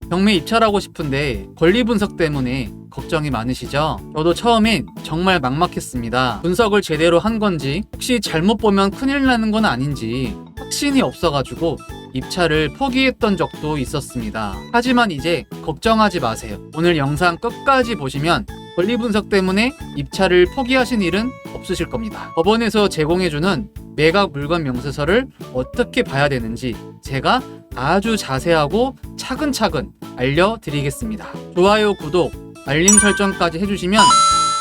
경매 입찰하고 싶은데 권리 분석 때문에 걱정이 많으시죠? 저도 처음엔 정말 막막했습니다. 분석을 제대로 한 건지, 혹시 잘못 보면 큰일 나는 건 아닌지 확신이 없어가지고 입찰을 포기했던 적도 있었습니다. 하지만 이제 걱정하지 마세요. 오늘 영상 끝까지 보시면 권리 분석 때문에 입찰을 포기하신 일은 없으실 겁니다. 법원에서 제공해주는 매각 물건 명세서를 어떻게 봐야 되는지 제가 아주 자세하고 차근차근 알려드리겠습니다. 좋아요, 구독, 알림 설정까지 해주시면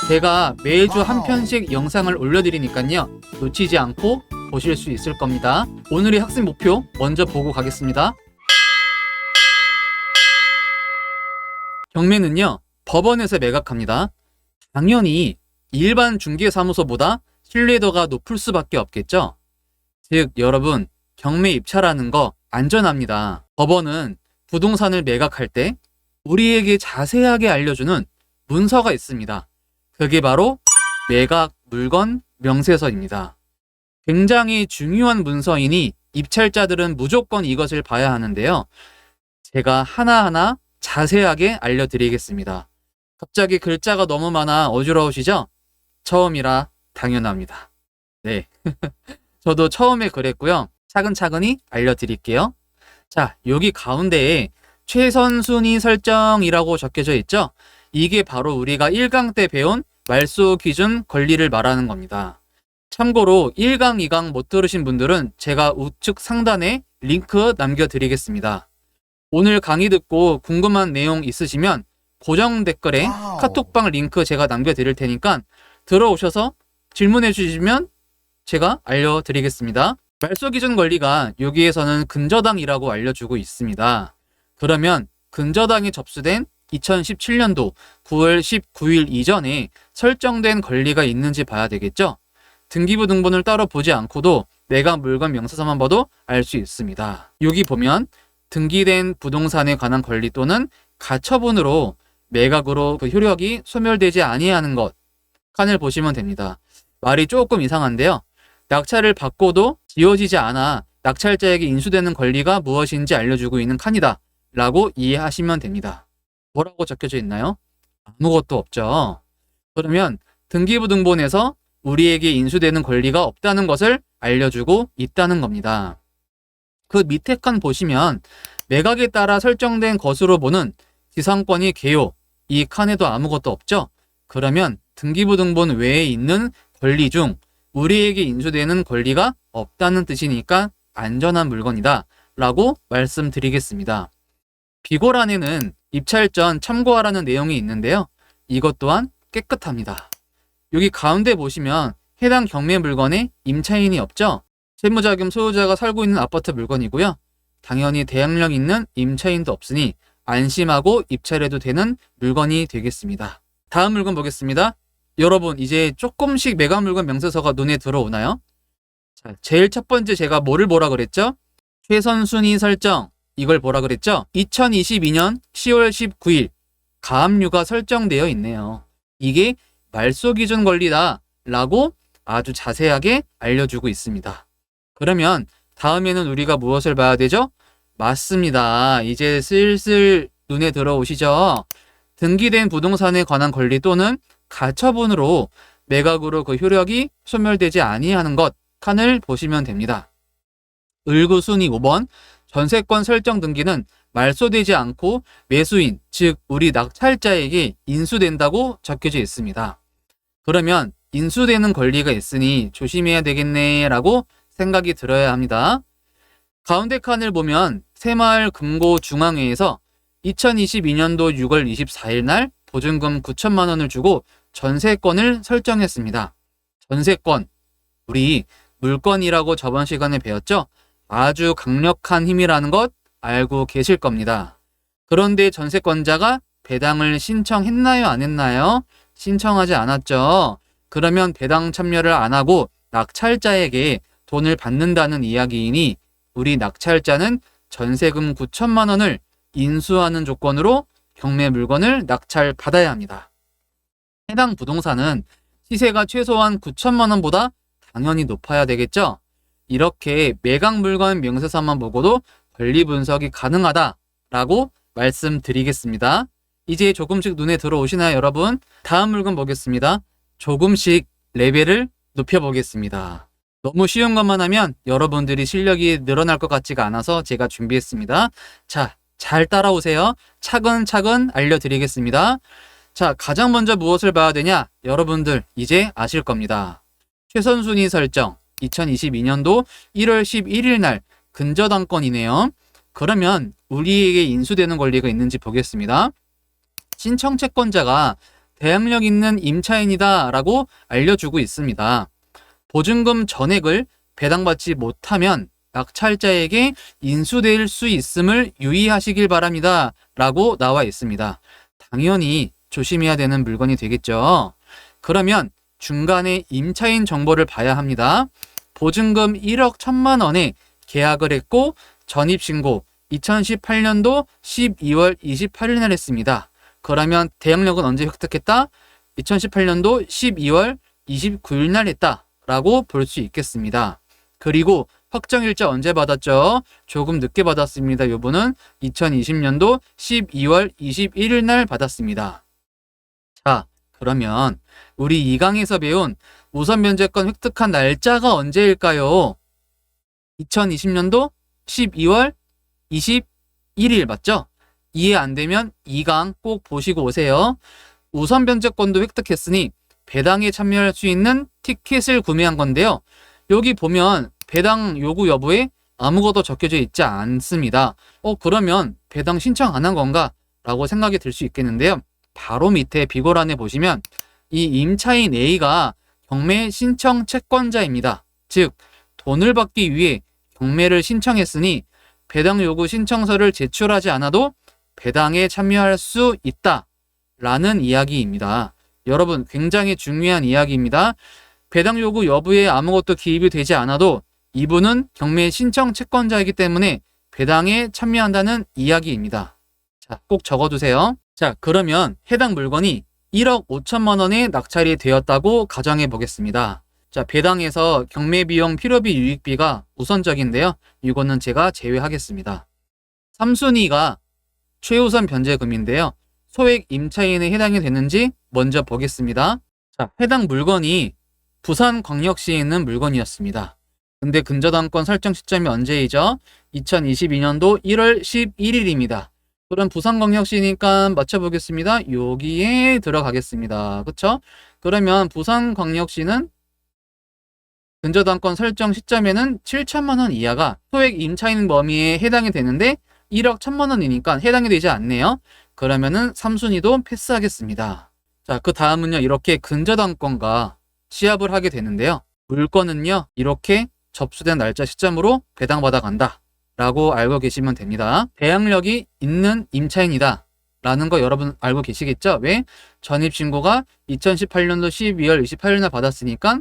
제가 매주 한 편씩 영상을 올려드리니까요, 놓치지 않고 보실 수 있을 겁니다. 오늘의 학습 목표 먼저 보고 가겠습니다. 경매는요, 법원에서 매각합니다. 당연히 일반 중개사무소보다 신뢰도가 높을 수밖에 없겠죠. 즉, 여러분, 경매 입찰하는 거 안전합니다. 법원은 부동산을 매각할 때 우리에게 자세하게 알려주는 문서가 있습니다. 그게 바로 매각 물건 명세서입니다. 굉장히 중요한 문서이니 입찰자들은 무조건 이것을 봐야 하는데요. 제가 하나하나 자세하게 알려드리겠습니다. 갑자기 글자가 너무 많아 어지러우시죠? 처음이라 당연합니다. 네. 저도 처음에 그랬고요. 차근차근히 알려드릴게요. 자, 여기 가운데에 최선순위 설정이라고 적혀져 있죠? 이게 바로 우리가 1강 때 배운 말소 기준 권리를 말하는 겁니다. 참고로 1강, 2강 못 들으신 분들은 제가 우측 상단에 링크 남겨드리겠습니다. 오늘 강의 듣고 궁금한 내용 있으시면 고정 댓글에 카톡방 링크 제가 남겨드릴 테니까 들어오셔서 질문해 주시면 제가 알려드리겠습니다. 말소 기준 권리가 여기에서는 근저당이라고 알려주고 있습니다. 그러면 근저당이 접수된 2017년도 9월 19일 이전에 설정된 권리가 있는지 봐야 되겠죠? 등기부 등본을 따로 보지 않고도 매각 물건 명세서만 봐도 알 수 있습니다. 여기 보면 등기된 부동산에 관한 권리 또는 가처분으로 매각으로 그 효력이 소멸되지 아니하는 것 칸을 보시면 됩니다. 말이 조금 이상한데요. 낙찰을 받고도 지워지지 않아 낙찰자에게 인수되는 권리가 무엇인지 알려주고 있는 칸이다 라고 이해하시면 됩니다. 뭐라고 적혀져 있나요? 아무것도 없죠. 그러면 등기부 등본에서 우리에게 인수되는 권리가 없다는 것을 알려주고 있다는 겁니다. 그 밑에 칸 보시면 매각에 따라 설정된 것으로 보는 지상권이 개요, 이 칸에도 아무것도 없죠? 그러면 등기부 등본 외에 있는 권리 중 우리에게 인수되는 권리가 없다는 뜻이니까 안전한 물건이다 라고 말씀드리겠습니다. 비고란에는 입찰 전 참고하라는 내용이 있는데요. 이것 또한 깨끗합니다. 여기 가운데 보시면 해당 경매 물건에 임차인이 없죠? 채무자금 소유자가 살고 있는 아파트 물건이고요. 당연히 대항력 있는 임차인도 없으니 안심하고 입찰해도 되는 물건이 되겠습니다. 다음 물건 보겠습니다. 여러분, 이제 조금씩 매각 물건 명세서가 눈에 들어오나요? 자, 제일 첫 번째 제가 뭐를 보라 그랬죠? 최선순위 설정, 이걸 보라 그랬죠? 2022년 10월 19일 가압류가 설정되어 있네요. 이게 말소 기준 권리다 라고 아주 자세하게 알려주고 있습니다. 그러면 다음에는 우리가 무엇을 봐야 되죠? 맞습니다. 이제 슬슬 눈에 들어오시죠? 등기된 부동산에 관한 권리 또는 가처분으로 매각으로 그 효력이 소멸되지 아니하는 것 칸을 보시면 됩니다. 을구 순위 5번 전세권 설정 등기는 말소되지 않고 매수인, 즉 우리 낙찰자에게 인수된다고 적혀져 있습니다. 그러면 인수되는 권리가 있으니 조심해야 되겠네 라고 생각이 들어야 합니다. 가운데 칸을 보면 새마을 금고 중앙회에서 2022년도 6월 24일 날 보증금 9천만 원을 주고 전세권을 설정했습니다. 전세권, 우리 물건이라고 저번 시간에 배웠죠? 아주 강력한 힘이라는 것 알고 계실 겁니다. 그런데 전세권자가 배당을 신청했나요? 안 했나요? 신청하지 않았죠. 그러면 배당 참여를 안 하고 낙찰자에게 돈을 받는다는 이야기이니 우리 낙찰자는 전세금 9천만 원을 인수하는 조건으로 경매 물건을 낙찰받아야 합니다. 해당 부동산은 시세가 최소한 9천만 원보다 당연히 높아야 되겠죠? 이렇게 매각 물건 명세서만 보고도 권리 분석이 가능하다라고 말씀드리겠습니다. 이제 조금씩 눈에 들어오시나요, 여러분? 다음 물건 보겠습니다. 조금씩 레벨을 높여보겠습니다. 너무 쉬운 것만 하면 여러분들이 실력이 늘어날 것 같지가 않아서 제가 준비했습니다. 자, 잘 따라오세요. 차근차근 알려드리겠습니다. 자, 가장 먼저 무엇을 봐야 되냐? 여러분들 이제 아실 겁니다. 최선순위 설정 2022년도 1월 11일 날 근저당권이네요. 그러면 우리에게 인수되는 권리가 있는지 보겠습니다. 신청 채권자가 대항력 있는 임차인이다 라고 알려주고 있습니다. 보증금 전액을 배당받지 못하면 낙찰자에게 인수될 수 있음을 유의하시길 바랍니다 라고 나와 있습니다. 당연히 조심해야 되는 물건이 되겠죠. 그러면 중간에 임차인 정보를 봐야 합니다. 보증금 1억 1천만 원에 계약을 했고 전입신고 2018년도 12월 28일 날 했습니다. 그러면 대항력은 언제 획득했다? 2018년도 12월 29일 날 했다 라고 볼 수 있겠습니다. 그리고 확정일자 언제 받았죠? 조금 늦게 받았습니다. 이분은 2020년도 12월 21일 날 받았습니다. 자, 그러면 우리 2강에서 배운 우선 변제권 획득한 날짜가 언제일까요? 2020년도 12월 21일 맞죠? 이해 안 되면 2강 꼭 보시고 오세요. 우선 변제권도 획득했으니 배당에 참여할 수 있는 티켓을 구매한 건데요. 여기 보면 배당 요구 여부에 아무것도 적혀져 있지 않습니다. 그러면 배당 신청 안 한 건가? 라고 생각이 들 수 있겠는데요. 바로 밑에 비고란에 보시면 이 임차인 A가 경매 신청 채권자입니다. 즉 돈을 받기 위해 경매를 신청했으니 배당 요구 신청서를 제출하지 않아도 배당에 참여할 수 있다 라는 이야기입니다. 여러분 굉장히 중요한 이야기입니다. 배당 요구 여부에 아무것도 기입이 되지 않아도 이분은 경매 신청 채권자이기 때문에 배당에 참여한다는 이야기입니다. 자, 꼭 적어두세요. 자, 그러면 해당 물건이 1억 5천만 원에 낙찰이 되었다고 가정해 보겠습니다. 자, 배당에서 경매 비용, 필요비, 유익비가 우선적인데요. 이거는 제가 제외하겠습니다. 3순위가 최우선 변제금인데요. 소액 임차인에 해당이 되는지 먼저 보겠습니다. 자, 해당 물건이 부산광역시에 있는 물건이었습니다. 근데 근저당권 설정 시점이 언제이죠? 2022년도 1월 11일입니다. 그럼 부산광역시니까 맞춰보겠습니다. 여기에 들어가겠습니다. 그쵸? 그러면 부산광역시는 근저당권 설정 시점에는 7천만 원 이하가 소액 임차인 범위에 해당이 되는데 1억 1천만 원이니까 해당이 되지 않네요. 그러면은 3순위도 패스하겠습니다. 자, 그 다음은요. 이렇게 근저당권과 시합을 하게 되는데요. 물건은요. 이렇게 접수된 날짜 시점으로 배당받아 간다 라고 알고 계시면 됩니다. 대항력이 있는 임차인이다 라는 거 여러분 알고 계시겠죠? 왜? 전입신고가 2018년도 12월 28일 날 받았으니까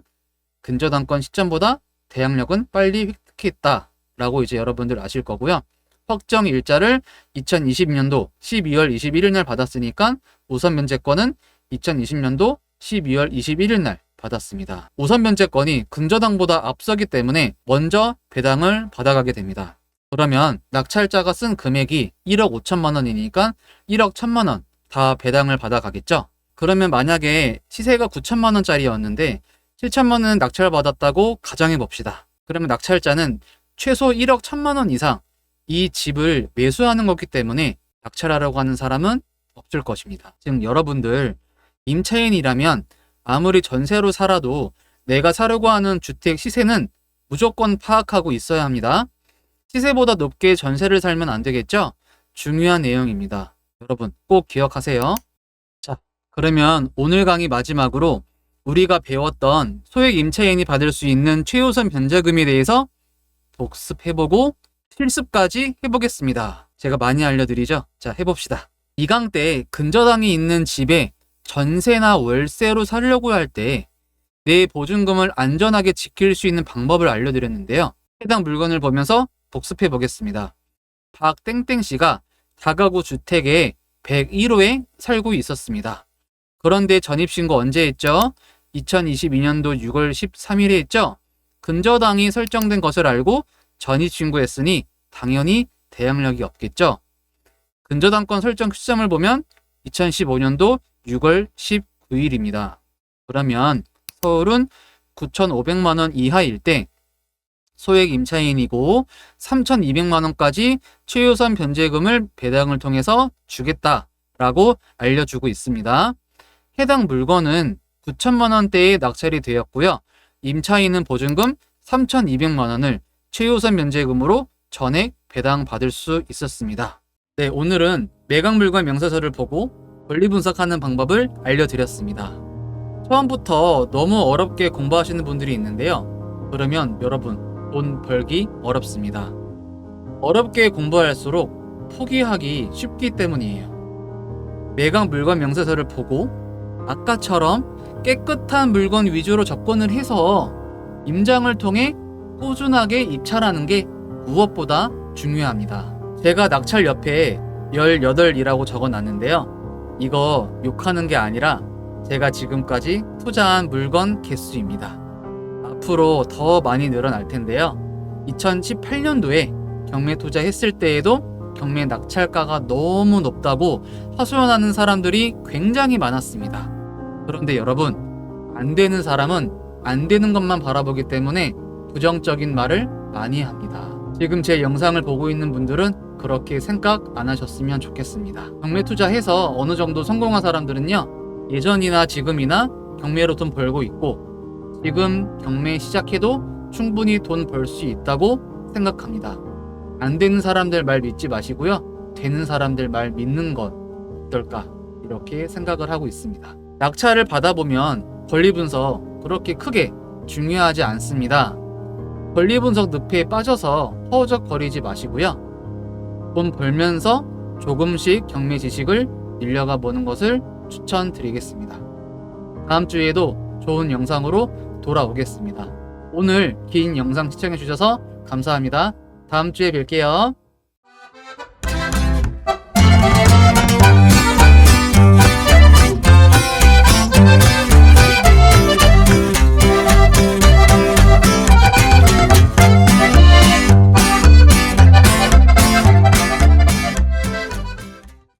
근저당권 시점보다 대항력은 빨리 획득했다 라고 이제 여러분들 아실 거고요. 확정 일자를 2020년도 12월 21일 날 받았으니까 우선 변제권은 2020년도 12월 21일 날 받았습니다. 우선 변제권이 근저당보다 앞서기 때문에 먼저 배당을 받아가게 됩니다. 그러면 낙찰자가 쓴 금액이 1억 5천만 원이니까 1억 1천만 원 다 배당을 받아가겠죠? 그러면 만약에 시세가 9천만 원짜리였는데 7천만 원은 낙찰받았다고 가정해 봅시다. 그러면 낙찰자는 최소 1억 1천만 원 이상 이 집을 매수하는 거기 때문에 낙찰하려고 하는 사람은 없을 것입니다. 지금 여러분들 임차인이라면 아무리 전세로 살아도 내가 사려고 하는 주택 시세는 무조건 파악하고 있어야 합니다. 시세보다 높게 전세를 살면 안 되겠죠? 중요한 내용입니다. 여러분 꼭 기억하세요. 자, 그러면 오늘 강의 마지막으로 우리가 배웠던 소액 임차인이 받을 수 있는 최우선 변제금에 대해서 복습해보고 실습까지 해보겠습니다. 제가 많이 알려드리죠? 자, 해봅시다. 2강 때 근저당이 있는 집에 전세나 월세로 살려고 할 때 내 보증금을 안전하게 지킬 수 있는 방법을 알려드렸는데요. 해당 물건을 보면서 복습해 보겠습니다. 박땡땡씨가 다가구 주택에 101호에 살고 있었습니다. 그런데 전입신고 언제 했죠? 2022년도 6월 13일에 했죠? 근저당이 설정된 것을 알고 전입신고했으니 당연히 대항력이 없겠죠? 근저당권 설정 시점을 보면 2015년도 6월 19일입니다. 그러면 서울은 9,500만 원 이하일 때 소액 임차인이고 3,200만 원까지 최우선 변제금을 배당을 통해서 주겠다라고 알려주고 있습니다. 해당 물건은 9천만 원대에 낙찰이 되었고요. 임차인은 보증금 3,200만 원을 최우선 변제금으로 전액 배당받을 수 있었습니다. 네, 오늘은 매각 물건 명세서를 보고 권리 분석하는 방법을 알려드렸습니다. 처음부터 너무 어렵게 공부하시는 분들이 있는데요. 그러면 여러분, 돈 벌기 어렵습니다. 어렵게 공부할수록 포기하기 쉽기 때문이에요. 매각 물건 명세서를 보고 아까처럼 깨끗한 물건 위주로 접근을 해서 임장을 통해 꾸준하게 입찰하는 게 무엇보다 중요합니다. 제가 낙찰 옆에 18이라고 적어놨는데요. 이거 욕하는 게 아니라 제가 지금까지 투자한 물건 개수입니다. 앞으로 더 많이 늘어날 텐데요. 2018년도에 경매 투자했을 때에도 경매 낙찰가가 너무 높다고 하소연하는 사람들이 굉장히 많았습니다. 그런데 여러분, 안 되는 사람은 안 되는 것만 바라보기 때문에 부정적인 말을 많이 합니다. 지금 제 영상을 보고 있는 분들은 그렇게 생각 안 하셨으면 좋겠습니다. 경매 투자해서 어느 정도 성공한 사람들은요, 예전이나 지금이나 경매로 돈 벌고 있고 지금 경매 시작해도 충분히 돈 벌 수 있다고 생각합니다. 안 되는 사람들 말 믿지 마시고요. 되는 사람들 말 믿는 건 어떨까? 이렇게 생각을 하고 있습니다. 낙찰을 받아보면 권리 분석 그렇게 크게 중요하지 않습니다. 권리 분석 늪에 빠져서 허우적거리지 마시고요. 돈 벌면서 조금씩 경매 지식을 늘려가 보는 것을 추천드리겠습니다. 다음 주에도 좋은 영상으로 돌아오겠습니다. 오늘 긴 영상 시청해 주셔서 감사합니다. 다음 주에 뵐게요.